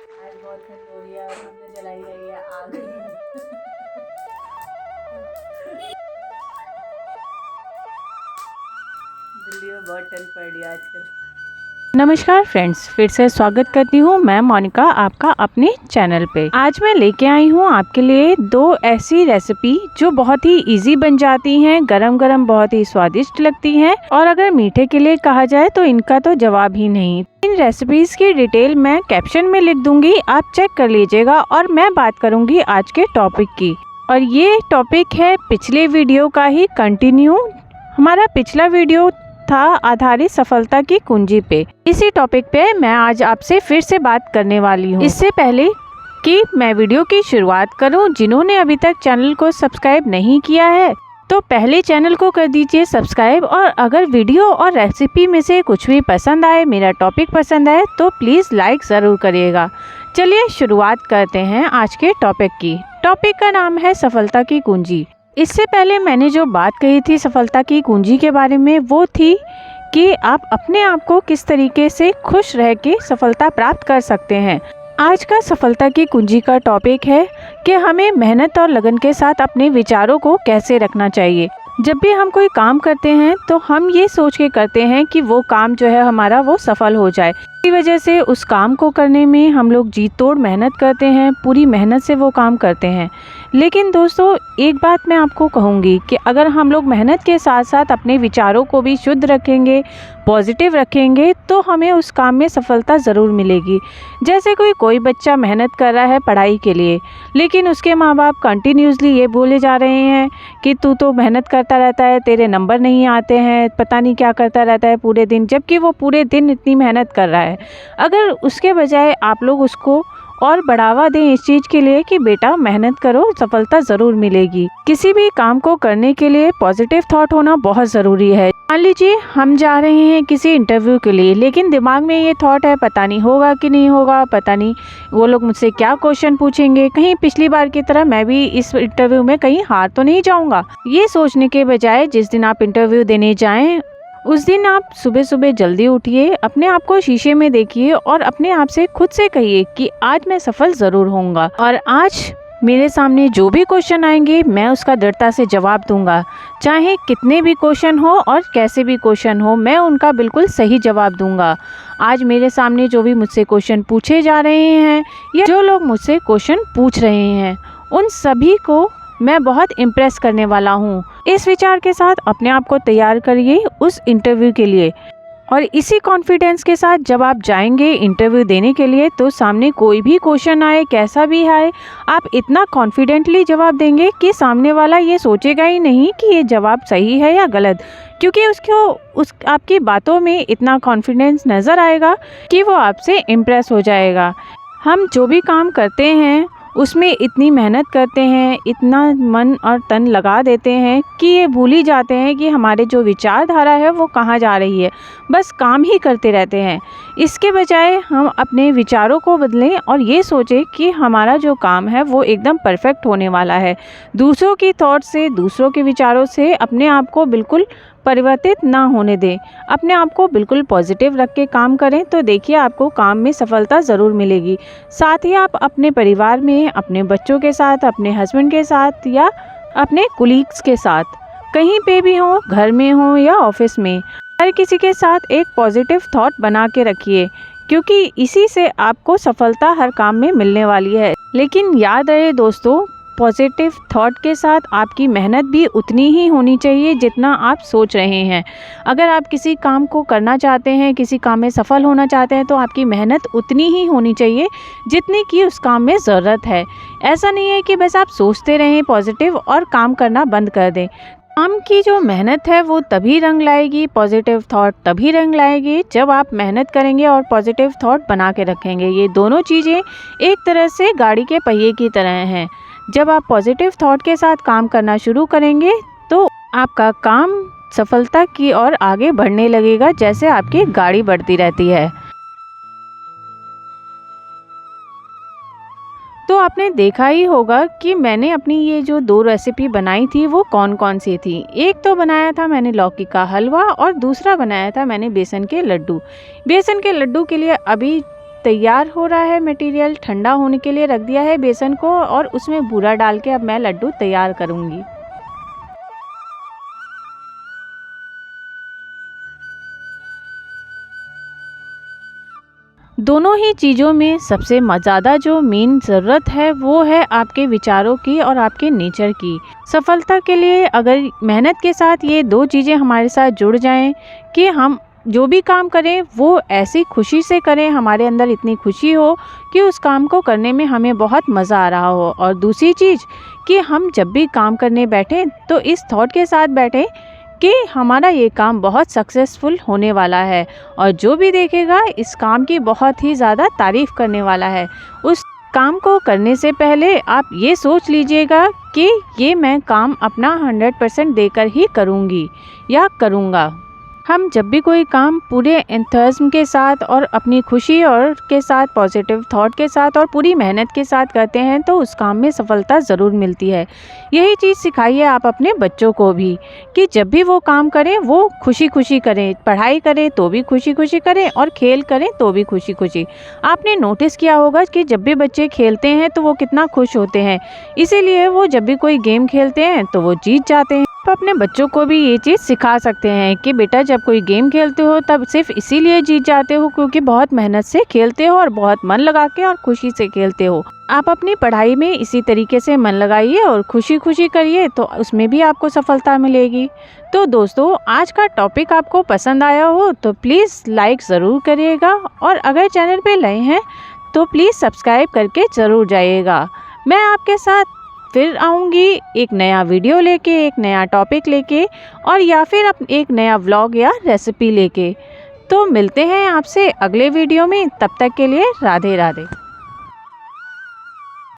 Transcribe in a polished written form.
आज बहुत ठंड हो रही है और हमने जलाई है ये आग। दिल्ली में बहुत ठंड पड़ रही है आजकल। नमस्कार फ्रेंड्स, फिर से स्वागत करती हूँ मैं मोनिका आपका अपने चैनल पे। आज मैं लेके आई हूँ आपके लिए दो ऐसी रेसिपी जो बहुत ही इजी बन जाती हैं, गरम गरम बहुत ही स्वादिष्ट लगती हैं और अगर मीठे के लिए कहा जाए तो इनका तो जवाब ही नहीं। इन रेसिपीज की डिटेल मैं कैप्शन में लिख दूंगी, आप चेक कर लीजिएगा। और मैं बात करूंगी आज के टॉपिक की, और ये टॉपिक है पिछले वीडियो का ही कंटिन्यू। हमारा पिछला वीडियो था आधारित सफलता की कुंजी पे। इसी टॉपिक पे मैं आज आपसे फिर से बात करने वाली हूँ। इससे पहले कि मैं वीडियो की शुरुआत करूँ, जिन्होंने अभी तक चैनल को सब्सक्राइब नहीं किया है तो पहले चैनल को कर दीजिए सब्सक्राइब। और अगर वीडियो और रेसिपी में से कुछ भी पसंद आए, मेरा टॉपिक पसंद आए तो प्लीज़ लाइक ज़रूर करिएगा। चलिए शुरुआत करते हैं आज के टॉपिक की। टॉपिक का नाम है सफलता की कुंजी। इससे पहले मैंने जो बात कही थी सफलता की कुंजी के बारे में, वो थी कि आप अपने आप को किस तरीके से खुश रह के सफलता प्राप्त कर सकते हैं। आज का सफलता की कुंजी का टॉपिक है कि हमें मेहनत और लगन के साथ अपने विचारों को कैसे रखना चाहिए। जब भी हम कोई काम करते हैं तो हम ये सोच के करते हैं कि वो काम जो है हमारा वो सफल हो जाए। इसी वजह से उस काम को करने में हम लोग जी तोड़ मेहनत करते हैं, पूरी मेहनत से वो काम करते हैं। लेकिन दोस्तों, एक बात मैं आपको कहूँगी कि अगर हम लोग मेहनत के साथ साथ अपने विचारों को भी शुद्ध रखेंगे, पॉजिटिव रखेंगे, तो हमें उस काम में सफलता ज़रूर मिलेगी। जैसे कोई बच्चा मेहनत कर रहा है पढ़ाई के लिए, लेकिन उसके माँ बाप कंटिन्यूसली ये बोले जा रहे हैं कि तू तो मेहनत करता रहता है, तेरे नंबर नहीं आते हैं, पता नहीं क्या करता रहता है पूरे दिन, जबकि वो पूरे दिन इतनी मेहनत कर रहा है। अगर उसके बजाय आप लोग उसको और बढ़ावा दें इस चीज़ के लिए कि बेटा मेहनत करो, सफलता ज़रूर मिलेगी। किसी भी काम को करने के लिए पॉजिटिव थॉट होना बहुत ज़रूरी है। मान लीजिए हम जा रहे हैं किसी इंटरव्यू के लिए, लेकिन दिमाग में ये थॉट है पता नहीं होगा कि नहीं होगा, पता नहीं वो लोग मुझसे क्या क्वेश्चन पूछेंगे, कहीं पिछली बार की तरह मैं भी इस इंटरव्यू में कहीं हार तो नहीं जाऊँगा। ये सोचने के बजाय जिस दिन आप इंटरव्यू देने जाएँ उस दिन आप सुबह सुबह जल्दी उठिए, अपने आप को शीशे में देखिए और अपने आप से खुद से कहिए कि आज मैं सफल ज़रूर होऊंगा और आज मेरे सामने जो भी क्वेश्चन आएंगे मैं उसका दृढ़ता से जवाब दूंगा। चाहे कितने भी क्वेश्चन हो और कैसे भी क्वेश्चन हो, मैं उनका बिल्कुल सही जवाब दूंगा। आज मेरे सामने जो भी मुझसे क्वेश्चन पूछे जा रहे हैं या जो लोग मुझसे क्वेश्चन पूछ रहे हैं, उन सभी को मैं बहुत इम्प्रेस करने वाला हूँ। इस विचार के साथ अपने आप को तैयार करिए उस इंटरव्यू के लिए। और इसी कॉन्फिडेंस के साथ जब आप जाएंगे इंटरव्यू देने के लिए, तो सामने कोई भी क्वेश्चन आए, कैसा भी आए, आप इतना कॉन्फिडेंटली जवाब देंगे कि सामने वाला ये सोचेगा ही नहीं कि ये जवाब सही है या गलत, क्योंकि आपकी बातों में इतना कॉन्फिडेंस नज़र आएगा कि वो आपसे इम्प्रेस हो जाएगा। हम जो भी काम करते हैं उसमें इतनी मेहनत करते हैं, इतना मन और तन लगा देते हैं कि ये भूल ही जाते हैं कि हमारे जो विचारधारा है वो कहाँ जा रही है। बस काम ही करते रहते हैं। इसके बजाय हम अपने विचारों को बदलें और ये सोचें कि हमारा जो काम है वो एकदम परफेक्ट होने वाला है। दूसरों की थॉट से, दूसरों के विचारों से अपने आप को बिल्कुल परिवर्तित ना होने दें। अपने आप को बिल्कुल पॉजिटिव रख के काम करें तो देखिए आपको काम में सफलता ज़रूर मिलेगी। साथ ही आप अपने परिवार में, अपने बच्चों के साथ, अपने हस्बैंड के साथ या अपने कुलीग्स के साथ, कहीं पे भी हो, घर में हो या ऑफिस में, हर किसी के साथ एक पॉजिटिव थॉट बना के रखिए, क्योंकि इसी से आपको सफलता हर काम में मिलने वाली है। लेकिन याद रहे दोस्तों, पॉजिटिव थॉट के साथ आपकी मेहनत भी उतनी ही होनी चाहिए जितना आप सोच रहे हैं। अगर आप किसी काम को करना चाहते हैं, किसी काम में सफल होना चाहते हैं, तो आपकी मेहनत उतनी ही होनी चाहिए जितनी कि उस काम में ज़रूरत है। ऐसा नहीं है कि बस आप सोचते रहें पॉजिटिव और काम करना बंद कर दें। काम की जो मेहनत है वो तभी रंग लाएगी, पॉजिटिव थॉट तभी रंग लाएगी जब आप मेहनत करेंगे और पॉजिटिव थॉट बना के रखेंगे। ये दोनों चीज़ें एक तरह से गाड़ी के पहिए की तरह हैं। जब आप पॉजिटिव थॉट के साथ काम करना शुरू करेंगे तो आपका काम सफलता की ओर आगे बढ़ने लगेगा, जैसे आपकी गाड़ी बढ़ती रहती है। तो आपने देखा ही होगा कि मैंने अपनी ये जो दो रेसिपी बनाई थी वो कौन कौन सी थी। एक तो बनाया था मैंने लौकी का हलवा और दूसरा बनाया था मैंने बेसन के लड्डू। बेसन के लड्डू के लिए अभी तैयार हो रहा है मटेरियल। ठंडा होने के लिए रख दिया है बेसन को और उसमें बूरा डाल के अब मैं लड्डू तैयार करूँगी। दोनों ही चीज़ों में सबसे ज़्यादा जो मेन ज़रूरत है वो है आपके विचारों की और आपके नेचर की। सफलता के लिए अगर मेहनत के साथ ये दो चीज़ें हमारे साथ जुड़ जाएं कि हम जो भी काम करें वो ऐसी खुशी से करें, हमारे अंदर इतनी खुशी हो कि उस काम को करने में हमें बहुत मज़ा आ रहा हो। और दूसरी चीज़ कि हम जब भी काम करने बैठें तो इस थॉट के साथ बैठें कि हमारा ये काम बहुत सक्सेसफुल होने वाला है और जो भी देखेगा इस काम की बहुत ही ज़्यादा तारीफ़ करने वाला है। उस काम को करने से पहले आप ये सोच लीजिएगा कि ये मैं काम अपना 100% देकर ही करूँगी या करूँगा। हम जब भी कोई काम पूरे एंथुसियाज्म के साथ और अपनी खुशी और के साथ पॉजिटिव थॉट के साथ और पूरी मेहनत के साथ करते हैं तो उस काम में सफलता ज़रूर मिलती है। यही चीज़ सिखाइए आप अपने बच्चों को भी कि जब भी वो काम करें वो खुशी खुशी करें, पढ़ाई करें तो भी खुशी खुशी करें और खेल करें तो भी खुशी खुशी। आपने नोटिस किया होगा कि जब भी बच्चे खेलते हैं तो वो कितना खुश होते हैं, इसीलिए वो जब भी कोई गेम खेलते हैं तो वो जीत जाते हैं। आप अपने बच्चों को भी ये चीज़ सिखा सकते हैं कि बेटा जब कोई गेम खेलते हो तब सिर्फ इसीलिए जीत जाते हो क्योंकि बहुत मेहनत से खेलते हो और बहुत मन लगा के और खुशी से खेलते हो। आप अपनी पढ़ाई में इसी तरीके से मन लगाइए और खुशी खुशी करिए तो उसमें भी आपको सफलता मिलेगी। तो दोस्तों आज का टॉपिक आपको पसंद आया हो तो प्लीज़ लाइक ज़रूर करिएगा और अगर चैनल पे नए हैं तो प्लीज़ सब्सक्राइब करके ज़रूर जाइएगा। मैं आपके साथ फिर आऊँगी एक नया वीडियो लेके, एक नया टॉपिक लेके और या फिर एक नया व्लॉग या रेसिपी लेके। तो मिलते हैं आपसे अगले वीडियो में, तब तक के लिए राधे राधे।